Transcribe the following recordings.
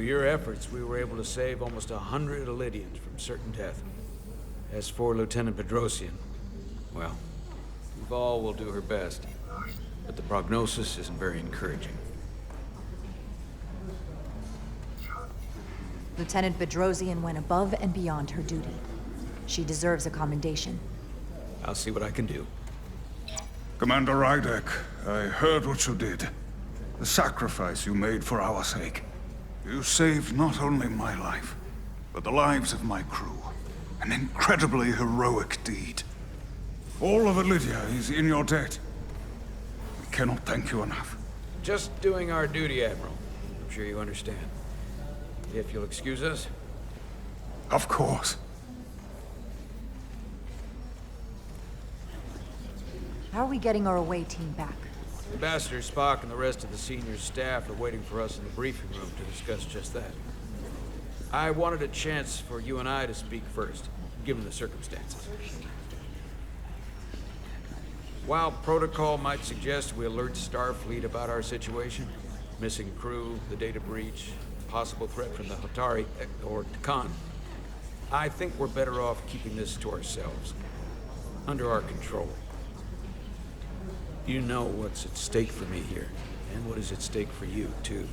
Through your efforts, we were able to save almost 100 Elydians from certain death. As for Lieutenant Bedrosian, well, Val will do her best, but the prognosis isn't very encouraging. Lieutenant Bedrosian went above and beyond her duty. She deserves a commendation. I'll see what I can do. Commander Rydek, I heard what you did. The sacrifice you made for our sake. You saved not only my life, but the lives of my crew. An incredibly heroic deed. All of Elydia is in your debt. We cannot thank you enough. Just doing our duty, Admiral. I'm sure you understand. If you'll excuse us. Of course. How are we getting our away team back? Ambassador Spock and the rest of the senior staff are waiting for us in the briefing room to discuss just that. I wanted a chance for you and I to speak first, given the circumstances. While protocol might suggest we alert Starfleet about our situation, missing crew, the data breach, possible threat from the Hotari or Takan, I think we're better off keeping this to ourselves, under our control. You know what's at stake for me here, and what is at stake for you, too.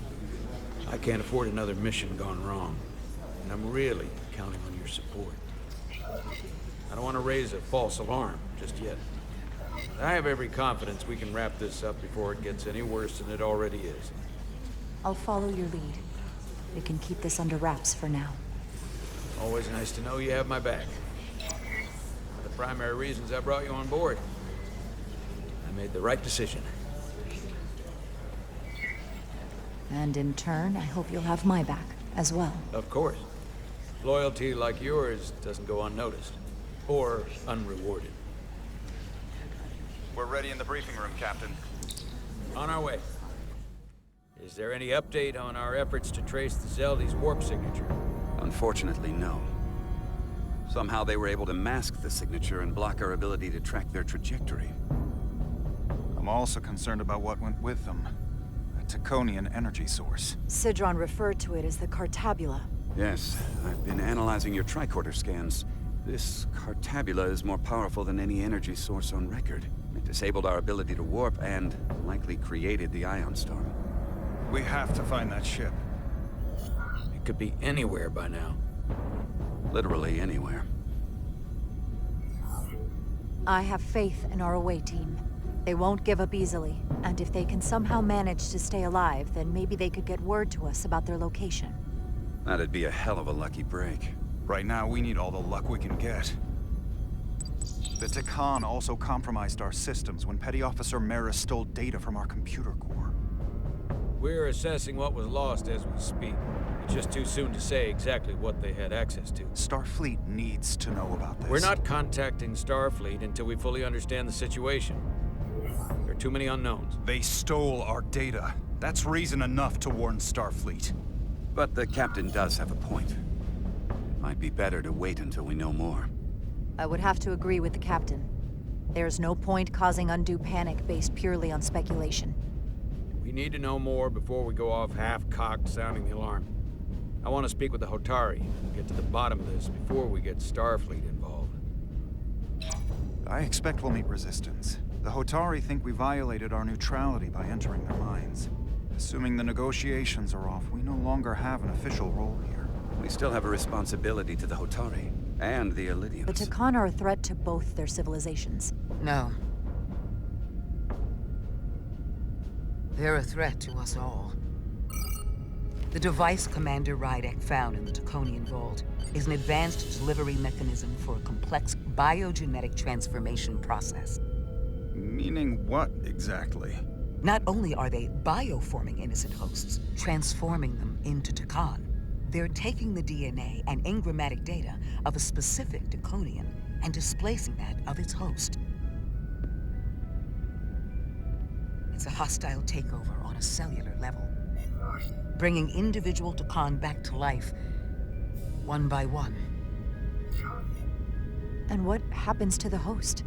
I can't afford another mission gone wrong, and I'm really counting on your support. I don't want to raise a false alarm just yet. I have every confidence we can wrap this up before it gets any worse than it already is. I'll follow your lead. We can keep this under wraps for now. Always nice to know you have my back. One of the primary reasons I brought you on board. I made the right decision. And in turn, I hope you'll have my back as well. Of course. Loyalty like yours doesn't go unnoticed. Or unrewarded. We're ready in the briefing room, Captain. On our way. Is there any update on our efforts to trace the Zeldy's warp signature? Unfortunately, no. Somehow they were able to mask the signature and block our ability to track their trajectory. I'm also concerned about what went with them. A Taconian energy source. Sidron referred to it as the Cartabula. Yes, I've been analyzing your tricorder scans. This Cartabula is more powerful than any energy source on record. It disabled our ability to warp and likely created the ion storm. We have to find that ship. It could be anywhere by now. Literally anywhere. I have faith in our away team. They won't give up easily, and if they can somehow manage to stay alive, then maybe they could get word to us about their location. That'd be a hell of a lucky break. Right now, we need all the luck we can get. The Takan also compromised our systems when Petty Officer Maris stole data from our computer core. We're assessing what was lost as we speak. It's just too soon to say exactly what they had access to. Starfleet needs to know about this. We're not contacting Starfleet until we fully understand the situation. There are too many unknowns. They stole our data. That's reason enough to warn Starfleet. But the captain does have a point. It might be better to wait until we know more. I would have to agree with the captain. There's no point causing undue panic based purely on speculation. We need to know more before we go off half-cocked sounding the alarm. I want to speak with the Hotari and get to the bottom of this before we get Starfleet involved. I expect we'll meet resistance. The Hotari think we violated our neutrality by entering their minds. Assuming the negotiations are off, we no longer have an official role here. We still have a responsibility to the Hotari and the Elydians. The Takan are a threat to both their civilizations. No. They're a threat to us all. The device Commander Rydek found in the Taconian Vault is an advanced delivery mechanism for a complex biogenetic transformation process. Meaning what, exactly? Not only are they bioforming innocent hosts, transforming them into Takan, they're taking the DNA and engrammatic data of a specific Taconian and displacing that of its host. It's a hostile takeover on a cellular level, bringing individual Takan back to life, one by one. And what happens to the host?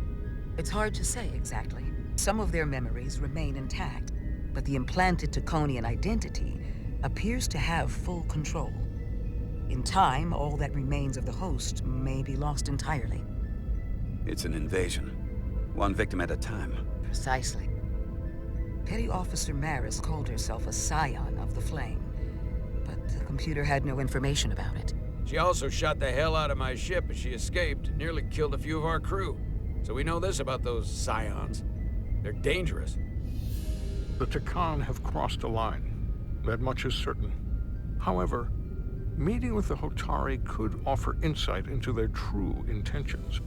It's hard to say exactly. Some of their memories remain intact, but the implanted Taconian identity appears to have full control. In time, all that remains of the host may be lost entirely. It's an invasion. One victim at a time. Precisely. Petty Officer Maris called herself a scion of the Flame, but the computer had no information about it. She also shot the hell out of my ship as she escaped and nearly killed a few of our crew. So we know this about those scions. They're dangerous. The Takan have crossed a line. That much is certain. However, meeting with the Hotari could offer insight into their true intentions.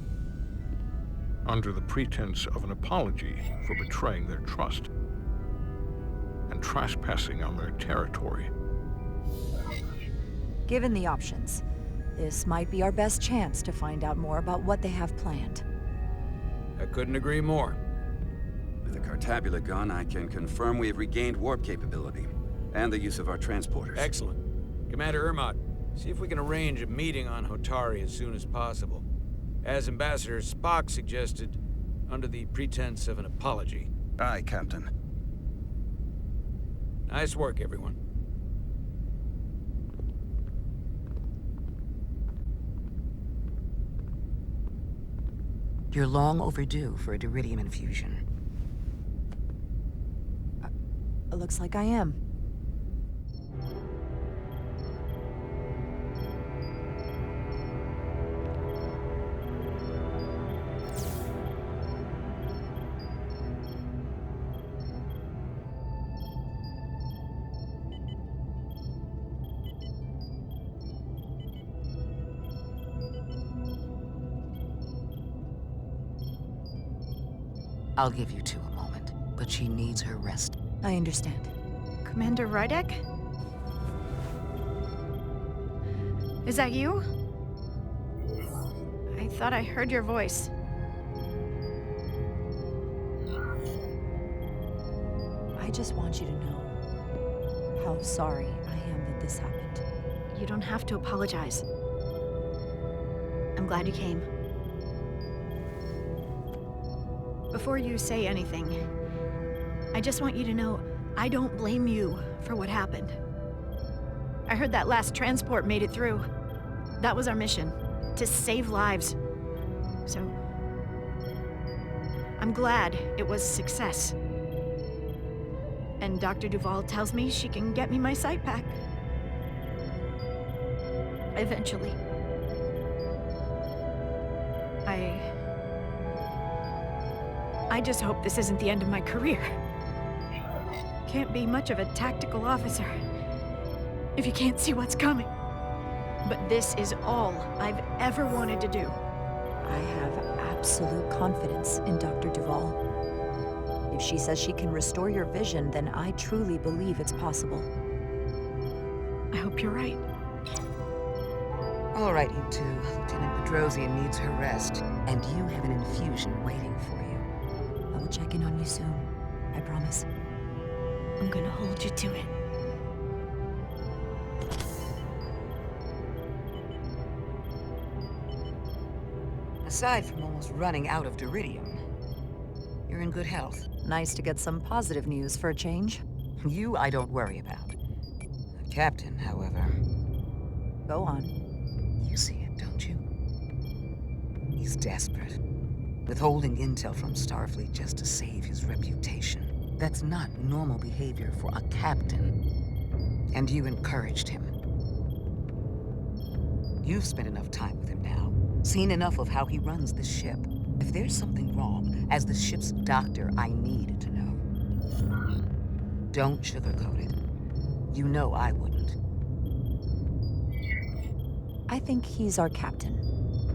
Under the pretense of an apology for betraying their trust and trespassing on their territory. Given the options, this might be our best chance to find out more about what they have planned. I couldn't agree more. With the Cartabula gone, I can confirm we have regained warp capability and the use of our transporters. Excellent. Commander Ermot, see if we can arrange a meeting on Hotari as soon as possible. As Ambassador Spock suggested, under the pretense of an apology. Aye, Captain. Nice work, everyone. You're long overdue for a Diridium infusion. It looks like I am. I'll give you two a moment, but she needs her rest. I understand. Commander Rydek? Is that you? I thought I heard your voice. I just want you to know how sorry I am that this happened. You don't have to apologize. I'm glad you came. Before you say anything, I just want you to know I don't blame you for what happened. I heard that last transport made it through. That was our mission, to save lives. So, I'm glad it was a success. And Dr. Duval tells me she can get me my sight back. Eventually. I just hope this isn't the end of my career. Can't be much of a tactical officer if you can't see what's coming. But this is all I've ever wanted to do. I have absolute confidence in Dr. Duval. If she says she can restore your vision, then I truly believe it's possible. I hope you're right. All right, you two. Lieutenant Bedrosian needs her rest, and you have an infusion waiting for you. I will check in on you soon. I promise. I'm gonna hold you to it. Aside from almost running out of Diridium, you're in good health. Nice to get some positive news for a change. You, I don't worry about. The captain, however, Go on. you see it, don't you? He's desperate. Withholding intel from Starfleet just to save his reputation. That's not normal behavior for a captain. And you encouraged him. You've spent enough time with him now, seen enough of how he runs this ship. If there's something wrong, as the ship's doctor, I need to know. Don't sugarcoat it. You know I wouldn't. I think he's our captain,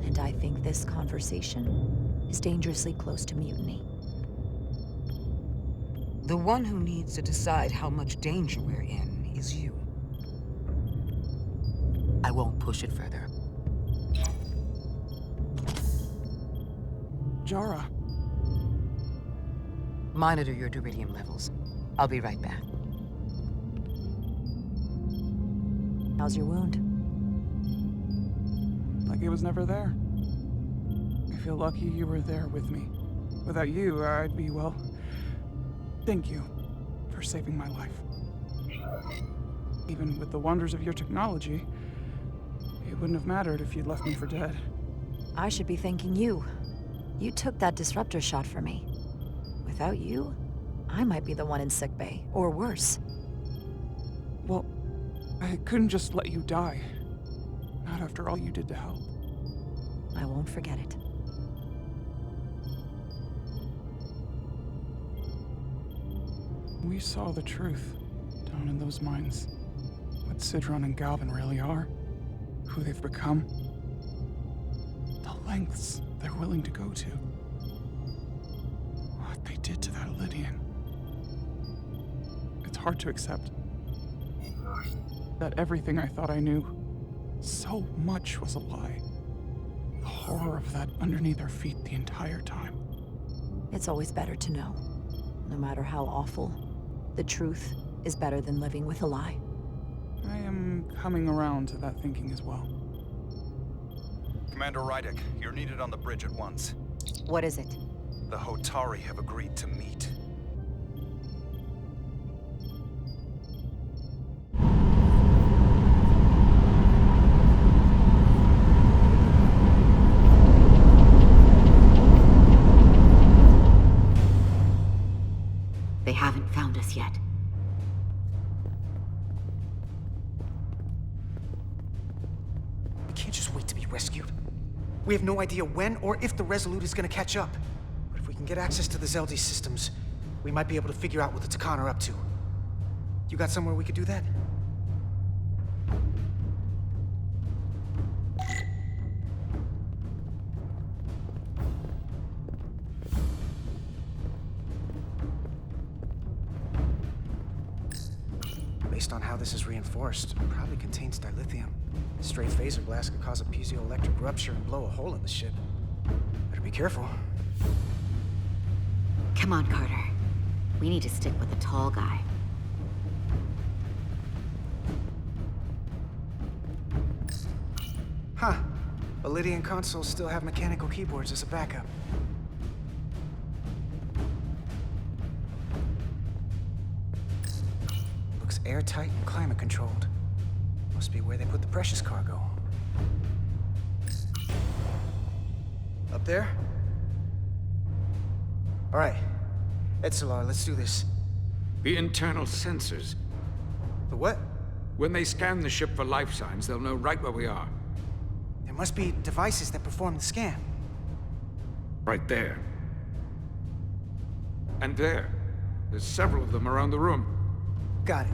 and I think this conversation is dangerously close to mutiny. The one who needs to decide how much danger we're in is you. I won't push it further. Jara. Monitor your Diridium levels. I'll be right back. How's your wound? Like it was never there. I feel lucky you were there with me. Without you, I'd be, well... Thank you for saving my life. Even with the wonders of your technology, it wouldn't have mattered if you'd left me for dead. I should be thanking you. You took that disruptor shot for me. Without you, I might be the one in sickbay, or worse. Well, I couldn't just let you die. Not after all you did to help. I won't forget it. We saw the truth down in those mines. What Sidron and Galvin really are. Who they've become. The lengths they're willing to go to. What they did to that Lydian. It's hard to accept. That everything I thought I knew, so much was a lie. The horror of that underneath our feet the entire time. It's always better to know. No matter how awful, the truth is better than living with a lie. I am coming around to that thinking as well. Commander Rydek, you're needed on the bridge at once. What is it? The Hotari have agreed to meet. They haven't found us yet. We can't just wait to be rescued. We have no idea when or if the Resolute is gonna catch up. But if we can get access to the Zeldi systems, we might be able to figure out what the Takan are up to. You got somewhere we could do that? Based on how this is reinforced, it probably contains dilithium. A stray phaser blast could cause a piezoelectric rupture and blow a hole in the ship. Better be careful. Come on, Carter. We need to stick with the tall guy. Huh. The Lydian consoles still have mechanical keyboards as a backup. Looks airtight and climate controlled. Must be where they put the precious cargo. Up there? All right. Etzelar, let's do this. The internal sensors. The what? When they scan the ship for life signs, they'll know right where we are. There must be devices that perform the scan. Right there. And there. There's several of them around the room. Got it.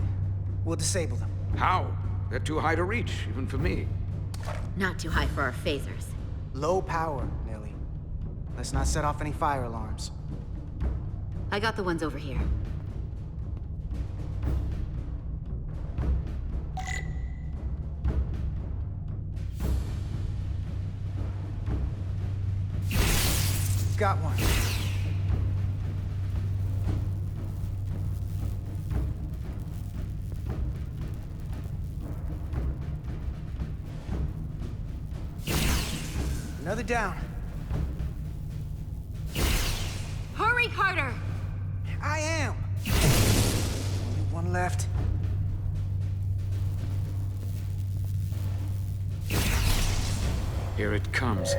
We'll disable them. How? They're too high to reach, even for me. Not too high for our phasers. Low power, Nelly. Let's not set off any fire alarms. I got the ones over here. Got one. Another down. Hurry, Carter! I am. Only one left. Here it comes.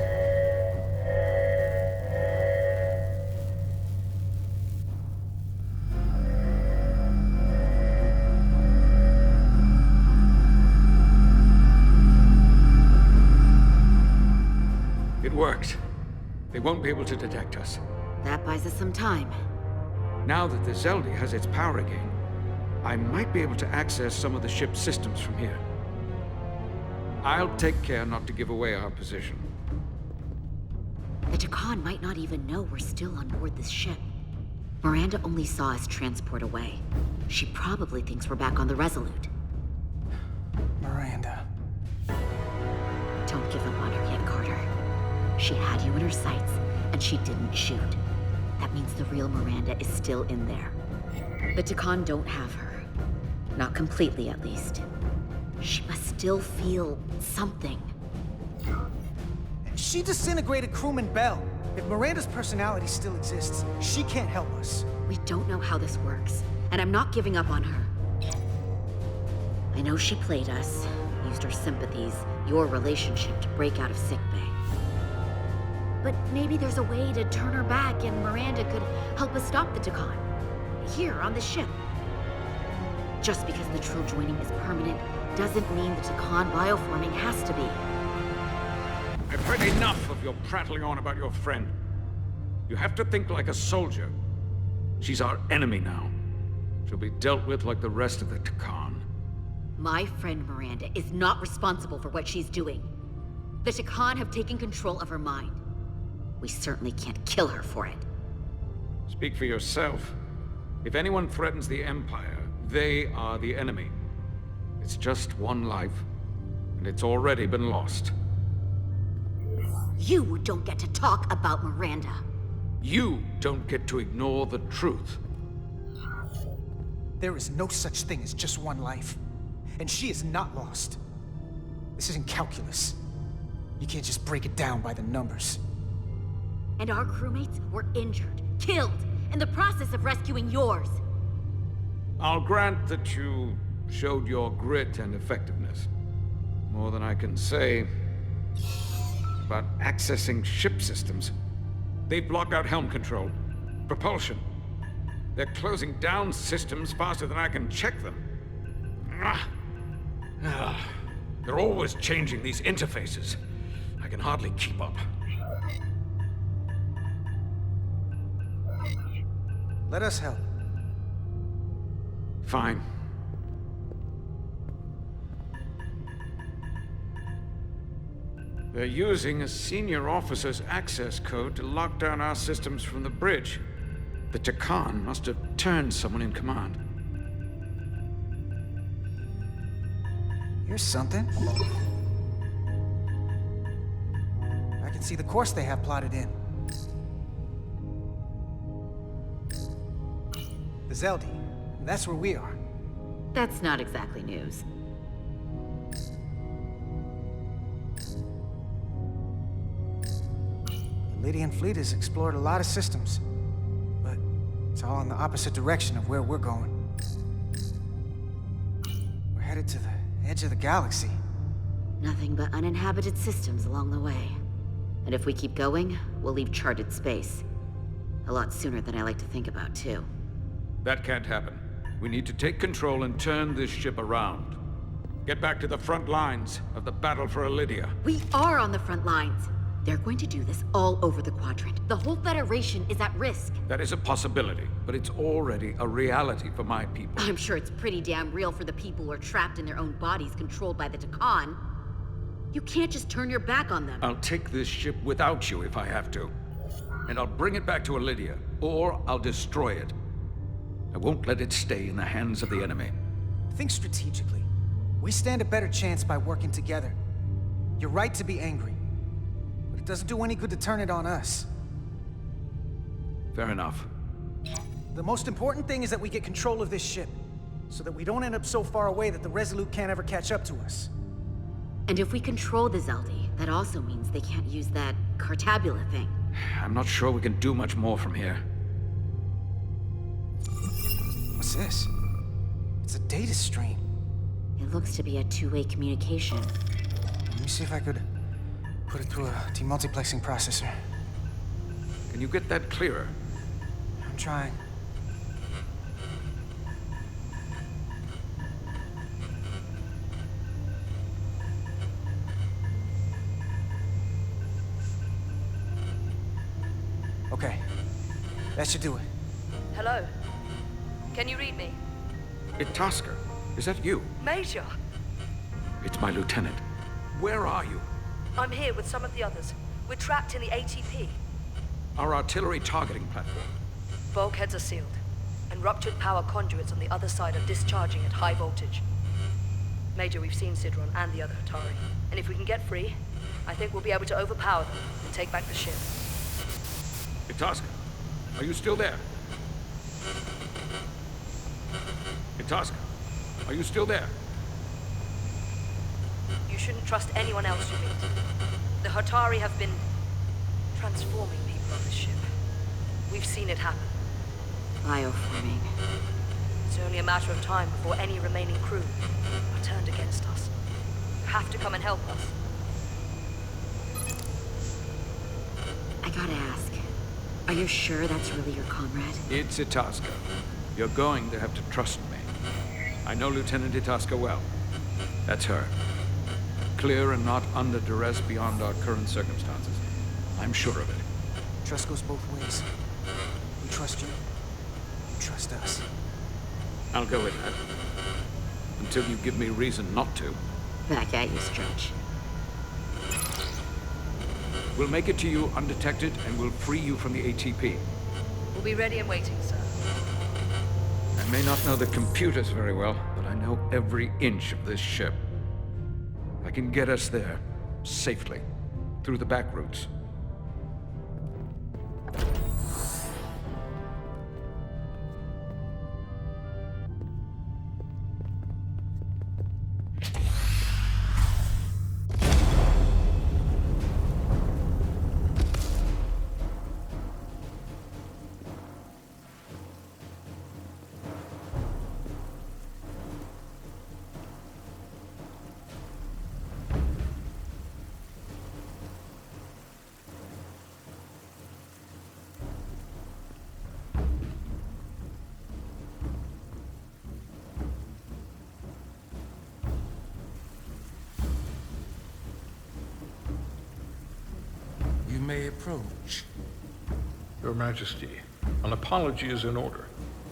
It worked. They won't be able to detect us. That buys us some time. Now that the Zeldi has its power again, I might be able to access some of the ship's systems from here. I'll take care not to give away our position. The Takan might not even know we're still on board this ship. Miranda only saw us transport away. She probably thinks we're back on the Resolute. Miranda. Don't give up on her yet, Carter. She had you in her sights, and she didn't shoot. That means the real Miranda is still in there. The Takan don't have her. Not completely, at least. She must still feel something. She disintegrated crewman Bell. If Miranda's personality still exists, she can't help us. We don't know how this works, and I'm not giving up on her. I know she played us, used our sympathies, your relationship to break out of sickbay. But maybe there's a way to turn her back and Miranda could help us stop the Takan. Here, on the ship. Just because the Trill joining is permanent doesn't mean the Takan bioforming has to be. I've heard enough of your prattling on about your friend. You have to think like a soldier. She's our enemy now. She'll be dealt with like the rest of the Takan. My friend Miranda is not responsible for what she's doing. The Takan have taken control of her mind. We certainly can't kill her for it. Speak for yourself. If anyone threatens the Empire, they are the enemy. It's just one life, and it's already been lost. You don't get to talk about Miranda. You don't get to ignore the truth. There is no such thing as just one life. And she is not lost. This isn't calculus. You can't just break it down by the numbers. And our crewmates were injured, killed, in the process of rescuing yours. I'll grant that you showed your grit and effectiveness. More than I can say about accessing ship systems. They've blocked out helm control, propulsion. They're closing down systems faster than I can check them. They're always changing these interfaces. I can hardly keep up. Let us help. Fine. They're using a senior officer's access code to lock down our systems from the bridge. The Takan must have turned someone in command. Here's something. I can see the course they have plotted in. The Zeldi. That's where we are. That's not exactly news. The Lydian fleet has explored a lot of systems, but it's all in the opposite direction of where we're going. We're headed to the edge of the galaxy. Nothing but uninhabited systems along the way. And if we keep going, we'll leave charted space. A lot sooner than I like to think about, too. That can't happen. We need to take control and turn this ship around. Get back to the front lines of the battle for Elydia. We are on the front lines. They're going to do this all over the quadrant. The whole Federation is at risk. That is a possibility, but it's already a reality for my people. I'm sure it's pretty damn real for the people who are trapped in their own bodies controlled by the Takan. You can't just turn your back on them. I'll take this ship without you if I have to. And I'll bring it back to Elydia, or I'll destroy it. I won't let it stay in the hands of the enemy. Think strategically. We stand a better chance by working together. You're right to be angry, but it doesn't do any good to turn it on us. Fair enough. The most important thing is that we get control of this ship, so that we don't end up so far away that the Resolute can't ever catch up to us. And if we control the Zeldi, that also means they can't use that Cartabula thing. I'm not sure we can do much more from here. What's this? It's a data stream. It looks to be a two-way communication. Let me see if I could put it through a demultiplexing processor. Can you get that clearer? I'm trying. Okay. That should do it. Hello? Can you read me? Itasca, is that you? Major! It's my lieutenant. Where are you? I'm here with some of the others. We're trapped in the ATP. Our artillery targeting platform. Bulkheads are sealed, and ruptured power conduits on the other side are discharging at high voltage. Major, we've seen Sidron and the other Hatari, and if we can get free, I think we'll be able to overpower them and take back the ship. Itasca, are you still there? Itasca, are you still there? You shouldn't trust anyone else you meet. The Hatari have been transforming people on this ship. We've seen it happen. Bioforming. It's only a matter of time before any remaining crew are turned against us. You have to come and help us. I gotta ask, are you sure that's really your comrade? It's Itasca. You're going to have to trust me. I know Lieutenant Itasca well. That's her. Clear and not under duress beyond our current circumstances. I'm sure of it. Trust goes both ways. We trust you. You trust us. I'll go with that. Until you give me reason not to. Back at you, Stretch. We'll make it to you undetected, and we'll free you from the ATP. We'll be ready and waiting, sir. I may not know the computers very well, but I know every inch of this ship. I can get us there, safely, through the back routes. You may approach. Your Majesty, an apology is in order.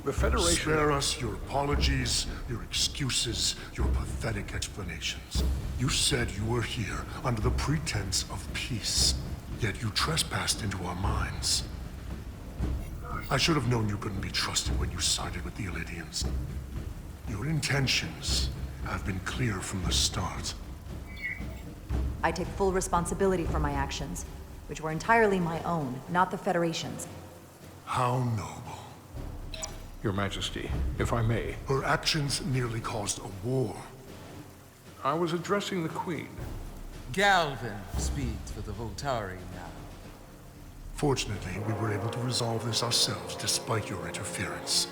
The Federation... Spare us your apologies, your excuses, your pathetic explanations. You said you were here under the pretense of peace, yet you trespassed into our minds. I should have known you couldn't be trusted when you sided with the Illidians. Your intentions have been clear from the start. I take full responsibility for my actions, which were entirely my own, not the Federation's. How noble. Your Majesty, if I may. Her actions nearly caused a war. I was addressing the Queen. Galvin speaks for the Voltari now. Fortunately, we were able to resolve this ourselves despite your interference.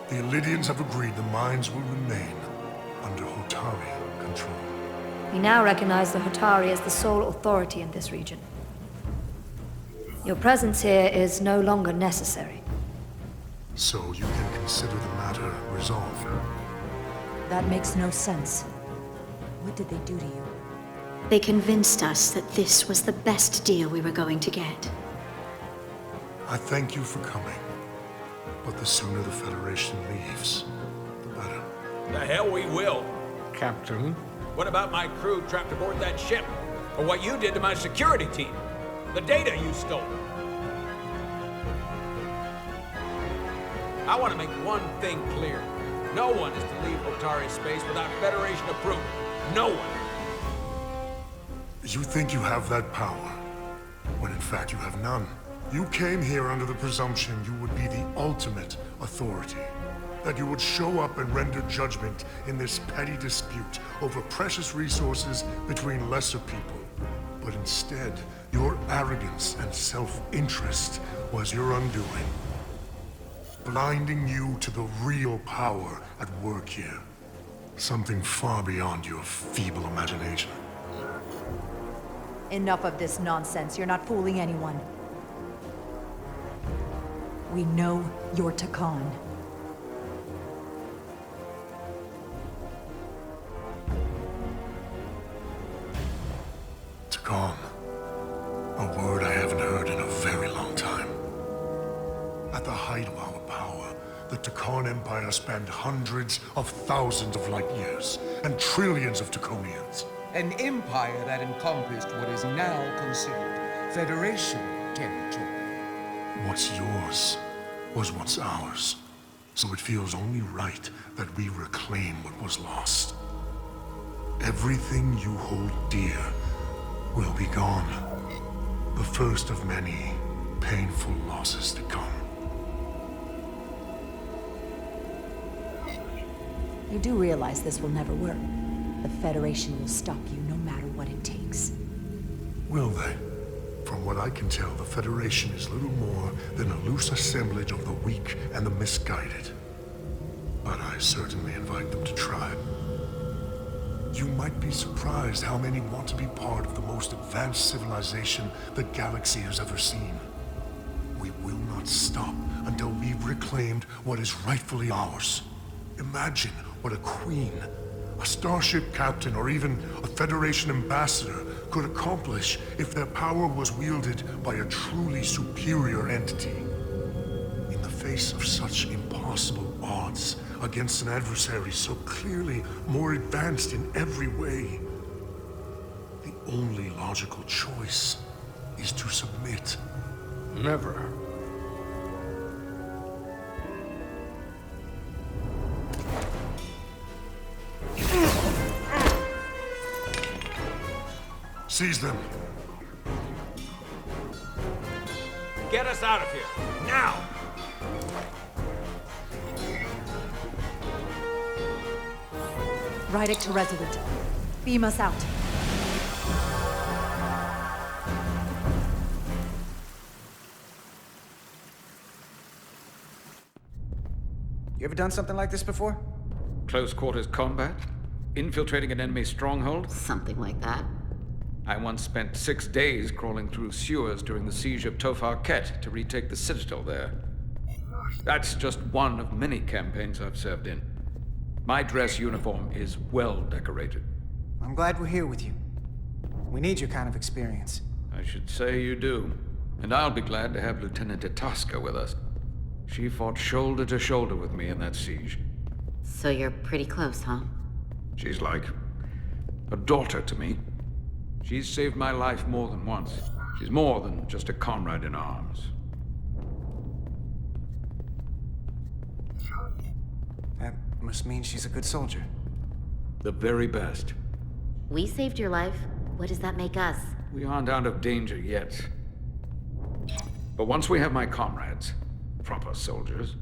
The Illidians have agreed the mines will remain under Hotari control. We now recognize the Hotari as the sole authority in this region. Your presence here is no longer necessary. So you can consider the matter resolved. That makes no sense. What did they do to you? They convinced us that this was the best deal we were going to get. I thank you for coming. But the sooner the Federation leaves, the better. The hell we will. Captain? What about my crew trapped aboard that ship? Or what you did to my security team? The data you stole? I want to make one thing clear. No one is to leave Otari space without Federation approval. No one. You think you have that power, when in fact you have none. You came here under the presumption you would be the ultimate authority. That you would show up and render judgment in this petty dispute over precious resources between lesser people. But instead, your arrogance and self-interest was your undoing. Blinding you to the real power at work here. Something far beyond your feeble imagination. Enough of this nonsense. You're not fooling anyone. We know you're Takan. Takan. A word I haven't heard in a very long time. At the height of our power, the Takan Empire spanned hundreds of thousands of light years, and trillions of Taconians. An empire that encompassed what is now considered Federation territory. What's yours was once ours, so it feels only right that we reclaim what was lost. Everything you hold dear will be gone. The first of many painful losses to come. You do realize this will never work. The Federation will stop you no matter what it takes. Will they? From what I can tell, the Federation is little more than a loose assemblage of the weak and the misguided. but I certainly invite them to try. You might be surprised how many want to be part of the most advanced civilization the galaxy has ever seen. We will not stop until we've reclaimed what is rightfully ours. Imagine what a queen, a starship captain, or even a Federation ambassador could accomplish if their power was wielded by a truly superior entity. In the face of such impossible odds against an adversary so clearly more advanced in every way, the only logical choice is to submit. Never. Seize them. Get us out of here, now! Ride it to Resolute. Beam us out. You ever done something like this before? Close quarters combat? Infiltrating an enemy stronghold? Something like that. I once spent 6 days crawling through sewers during the siege of Tofar Ket to retake the citadel there. That's just one of many campaigns I've served in. My dress uniform is well decorated. I'm glad we're here with you. We need your kind of experience. I should say you do. And I'll be glad to have Lieutenant Itasca with us. She fought shoulder to shoulder with me in that siege. So you're pretty close, huh? She's like a daughter to me. She's saved my life more than once. She's more than just a comrade in arms. That must mean she's a good soldier. The very best. We saved your life. What does that make us? We aren't out of danger yet. But once we have my comrades, proper soldiers,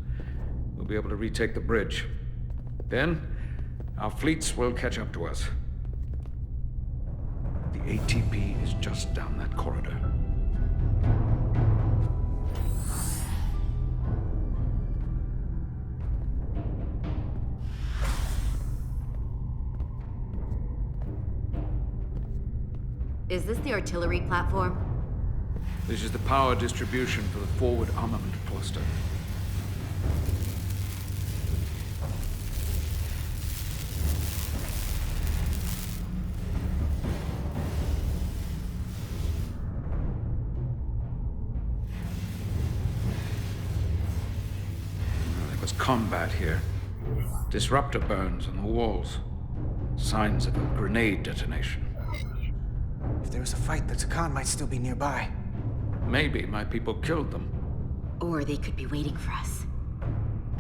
we'll be able to retake the bridge. Then, our fleets will catch up to us. The ATP is just down that corridor. Is this the artillery platform? This is the power distribution for the forward armament cluster. There was combat here. Disruptor burns on the walls. Signs of a grenade detonation. If there was a fight, the Takan might still be nearby. Maybe my people killed them. Or they could be waiting for us.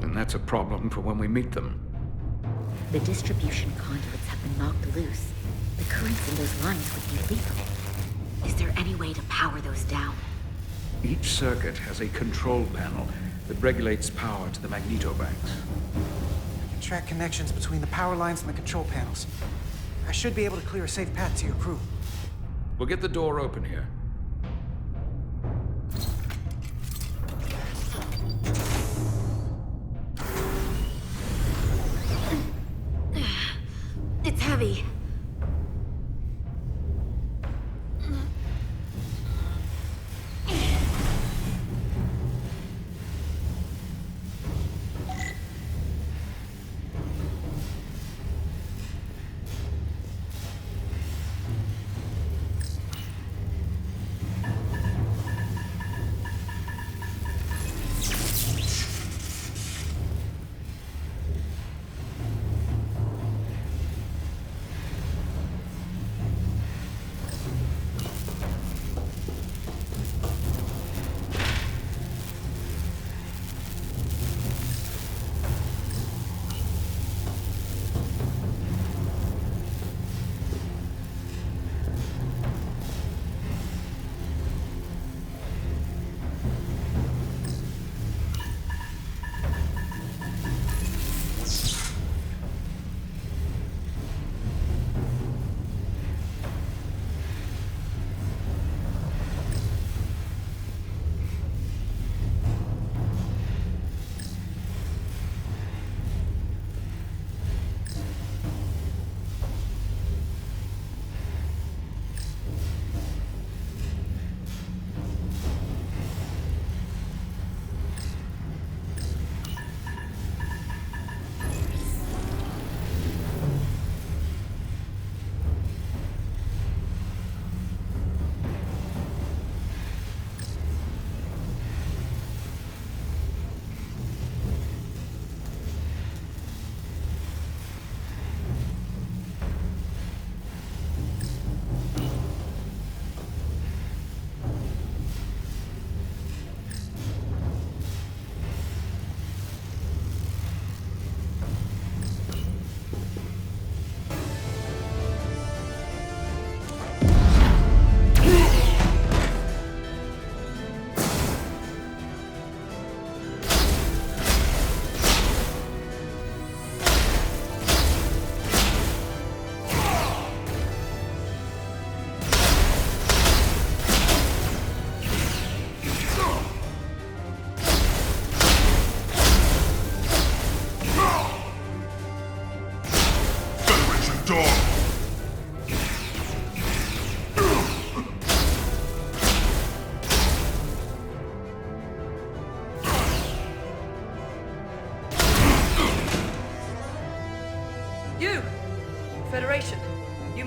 And that's a problem for when we meet them. The distribution conduits have been knocked loose. The currents in those lines would be lethal. Is there any way to power those down? Each circuit has a control panel that regulates power to the magnetobanks. I can track connections between the power lines and the control panels. I should be able to clear a safe path to your crew. We'll get the door open here. It's heavy.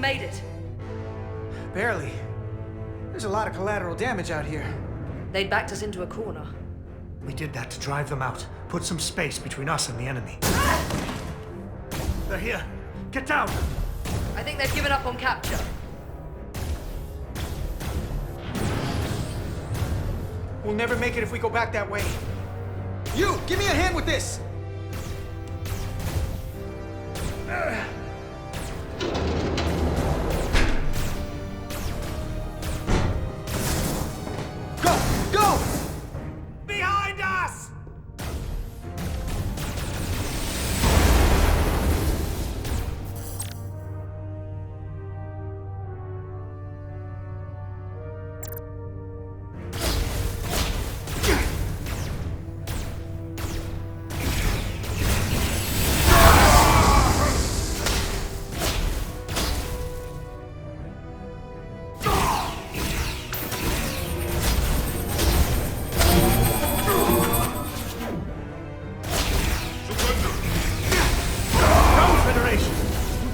made it. Barely. There's a lot of collateral damage out here. They'd backed us into a corner. We did that to drive them out. Put some space between us and the enemy. They're here. Get down! I think they've given up on capture. We'll never make it if we go back that way. You! Give me a hand with this! Go! Go! Behind us!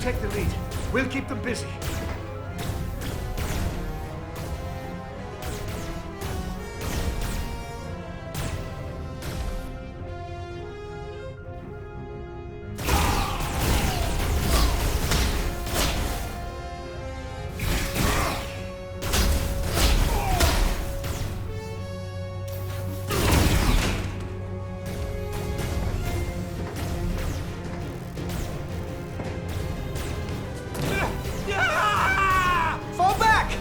Take the lead. We'll keep them busy. Fall back!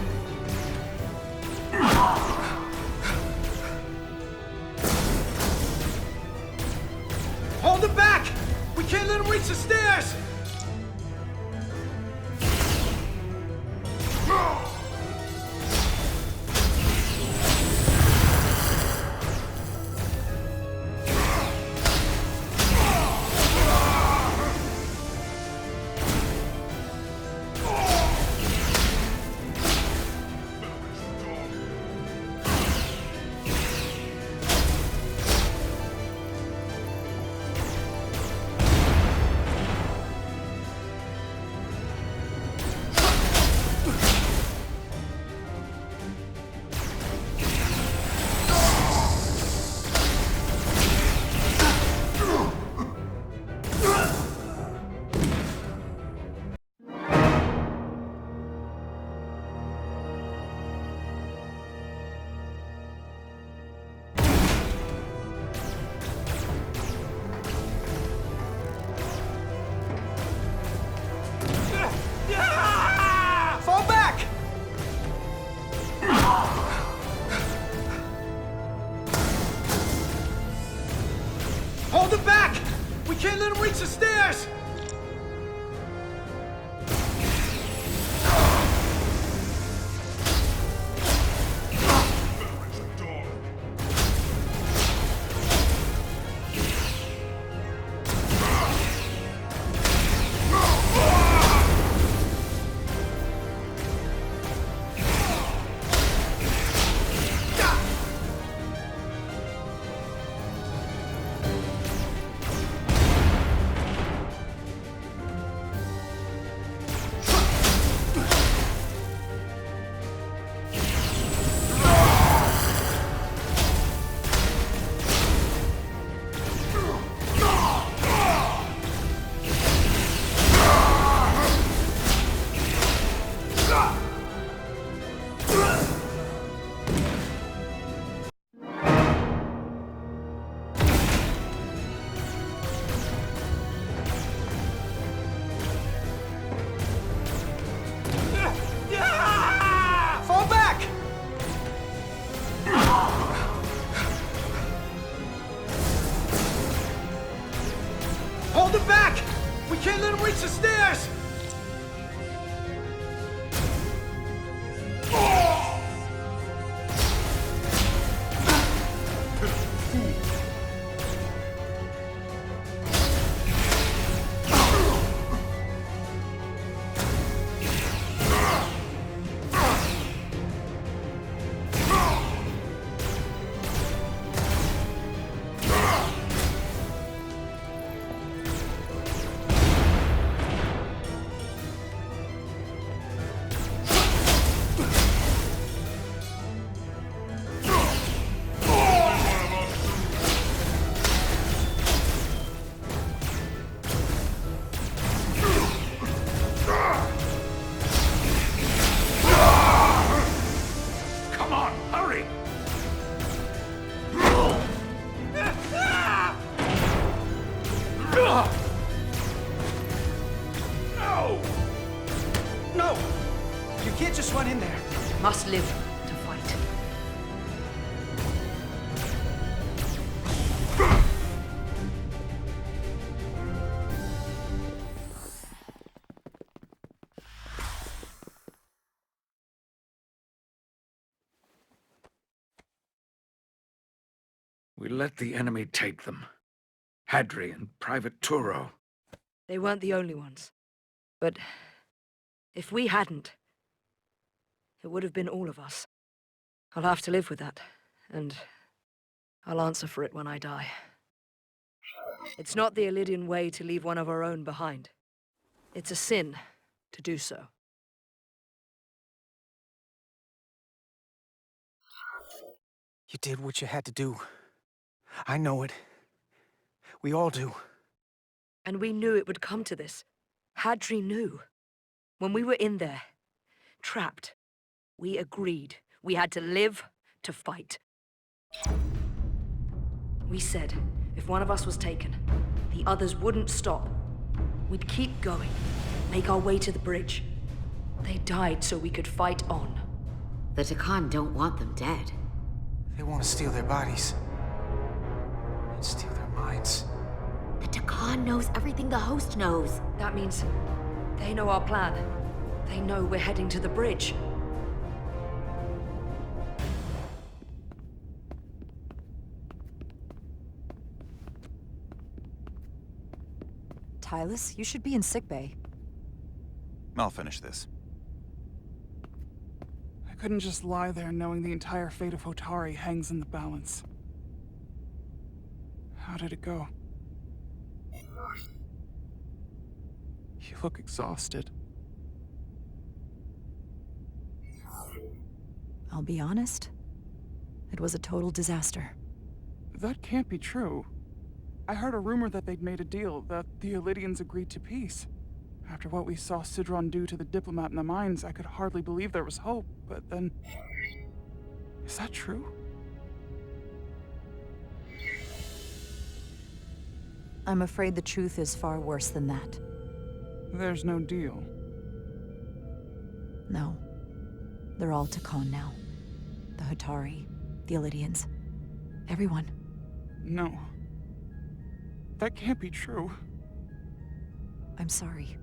Hold them back! We can't let them reach the stairs! Fall back! Hold them back! We can't let them reach the stairs! Fall back! Hold them back! We can't let them reach the stairs! must live to fight. We let the enemy take them. Hadri and Private Turo. They weren't the only ones. But if we hadn't, it would have been all of us. I'll have to live with that, and I'll answer for it when I die. It's not the Illidian way to leave one of our own behind. It's a sin to do so. You did what you had to do. I know it. We all do. And we knew it would come to this. Hadri knew. When we were in there, trapped, we agreed we had to live to fight. We said if one of us was taken, the others wouldn't stop. We'd keep going, make our way to the bridge. They died so we could fight on. The Takan don't want them dead. They want to steal their bodies. And steal their minds. The Takan knows everything the host knows. That means they know our plan. They know we're heading to the bridge. Tylus, you should be in sickbay. I'll finish this. I couldn't just lie there knowing the entire fate of Hotari hangs in the balance. How did it go? You look exhausted. I'll be honest. It was a total disaster. That can't be true. I heard a rumor that they'd made a deal, that the Illidians agreed to peace. After what we saw Sidron do to the diplomat in the mines, I could hardly believe there was hope, but then... Is that true? I'm afraid the truth is far worse than that. There's no deal. No. They're all Takan now. The Hotari, the Illidians, everyone. No. That can't be true. I'm sorry.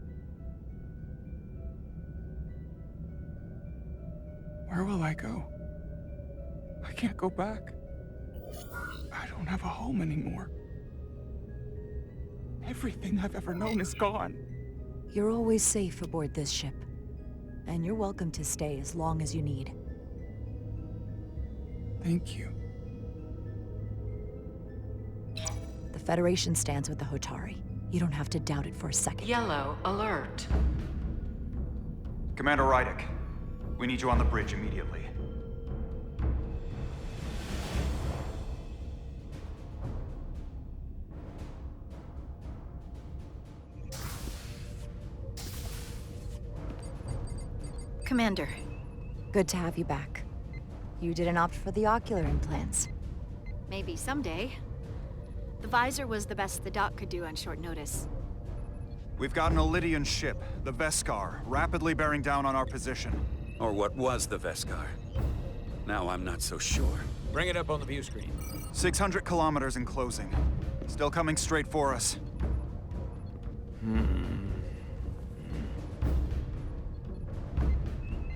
Where will I go? I can't go back. I don't have a home anymore. Everything I've ever known is gone. You're always safe aboard this ship. And you're welcome to stay as long as you need. Thank you. The Federation stands with the Hotari. You don't have to doubt it for a second. Yellow alert. Commander Rydek, we need you on the bridge immediately. Commander. Good to have you back. You didn't opt for the ocular implants. Maybe someday. The visor was the best the doc could do on short notice. We've got an Illidian ship, the Veskar, rapidly bearing down on our position. Or what was the Veskar. Now I'm not so sure. Bring it up on the view screen. 600 kilometers in closing. Still coming straight for us.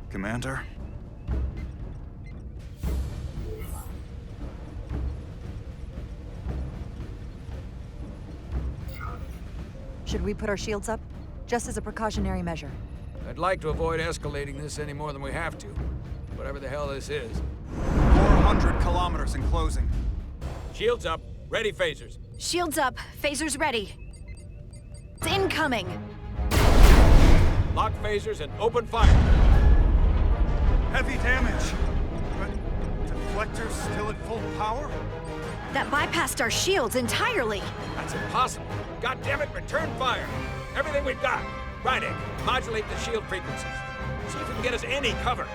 Commander? Should we put our shields up? Just as a precautionary measure. I'd like to avoid escalating this any more than we have to. Whatever the hell this is. 400 kilometers in closing. Shields up. Ready phasers. Shields up. Phasers ready. It's incoming. Lock phasers and open fire. Heavy damage. But deflectors still at full power? That bypassed our shields entirely. That's impossible. God damn it, return fire. Everything we've got. Rydek, modulate the shield frequencies. See if we can get us any cover.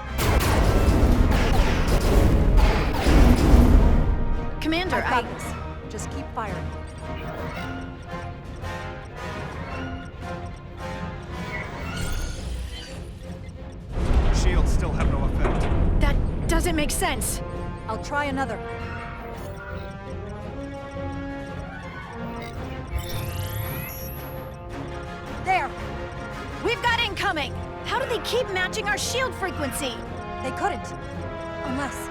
Commander, I've got this. Just keep firing. Shields still have no effect. doesn't make sense. I'll try another. There! We've got incoming! How do they keep matching our shield frequency? They couldn't. Unless...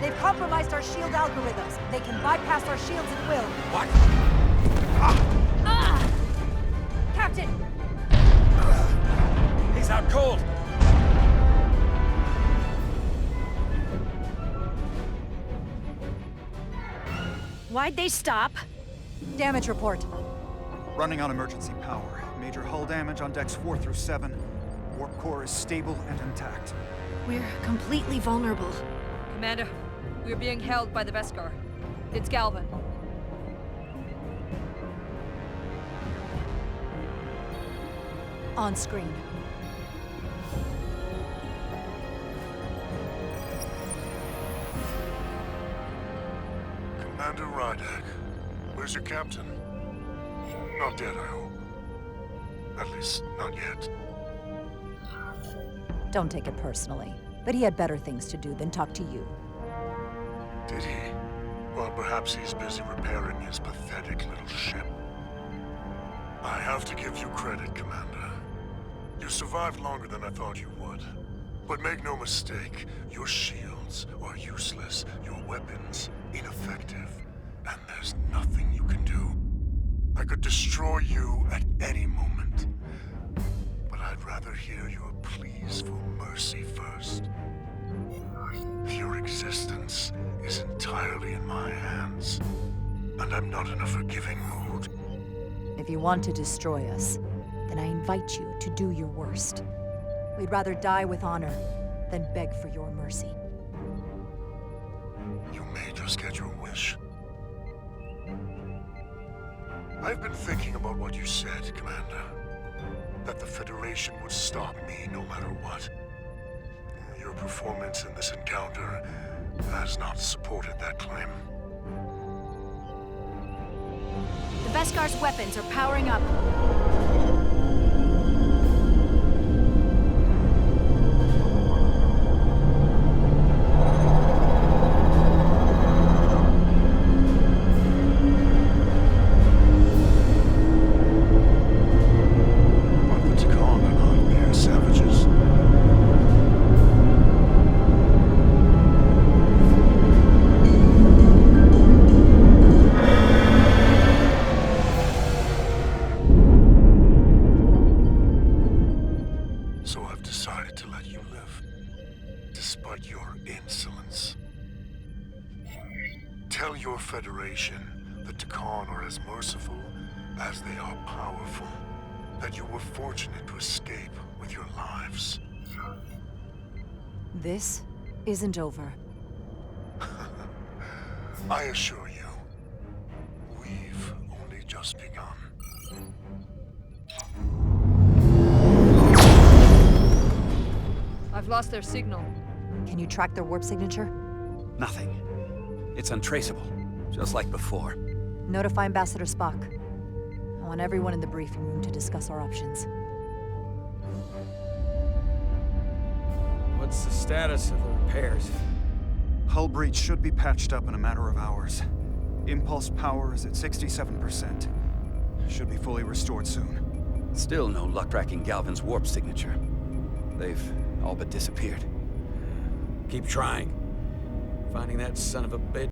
They've compromised our shield algorithms. They can bypass our shields at will. What? Captain! He's out cold! Why'd they stop? Damage report. Running on emergency power. Major hull damage on decks 4 through 7. Warp core is stable and intact. We're completely vulnerable. Commander, we're being held by the Beskar. It's Galvin. On screen. Commander Rydek, where's your captain? Not dead, I hope. At least, not yet. Don't take it personally, but he had better things to do than talk to you. Did he? Well, perhaps he's busy repairing his pathetic little ship. I have to give you credit, Commander. You survived longer than I thought you would. But make no mistake, your shields are useless, your weapons ineffective, and there's nothing you can do. I could destroy you at any moment. But I'd rather hear your pleas for mercy first. Your existence is entirely in my hands, and I'm not in a forgiving mood. If you want to destroy us, then I invite you to do your worst. We'd rather die with honor than beg for your mercy. You may just get your wish. I've been thinking about what you said, Commander. That the Federation would stop me no matter what. Your performance in this encounter has not supported that claim. The Veskar's weapons are powering up. Tell your Federation that Tkon are as merciful as they are powerful. That you were fortunate to escape with your lives. This isn't over. I assure you, we've only just begun. I've lost their signal. Can you track their warp signature? Nothing. It's untraceable, just like before. Notify Ambassador Spock. I want everyone in the briefing room to discuss our options. What's the status of the repairs? Hull breach should be patched up in a matter of hours. Impulse power is at 67%. Should be fully restored soon. Still no luck tracking Galvin's warp signature. They've all but disappeared. Keep trying. Finding that son of a bitch